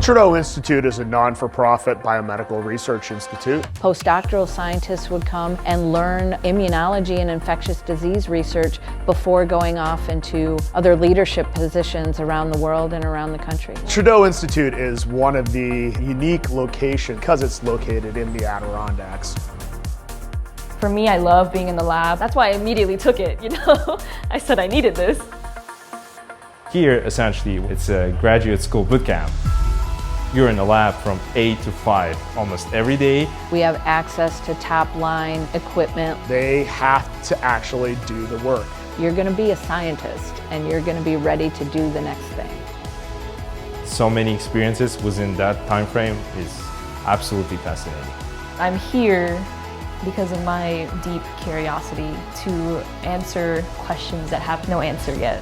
Trudeau Institute is a non-for-profit biomedical research institute. Postdoctoral scientists would come and learn immunology and infectious disease research before going off into other leadership positions around the world and around the country. Trudeau Institute is one of the unique locations because it's located in the Adirondacks. For me, I love being in the lab. That's why I immediately took it, I said I needed this. Here, essentially, it's a graduate school boot camp. You're in the lab from 8 to 5 almost every day. We have access to top-line equipment. They have to actually do the work. You're going to be a scientist, and you're going to be ready to do the next thing. So many experiences within that time frame is absolutely fascinating. I'm here because of my deep curiosity to answer questions that have no answer yet.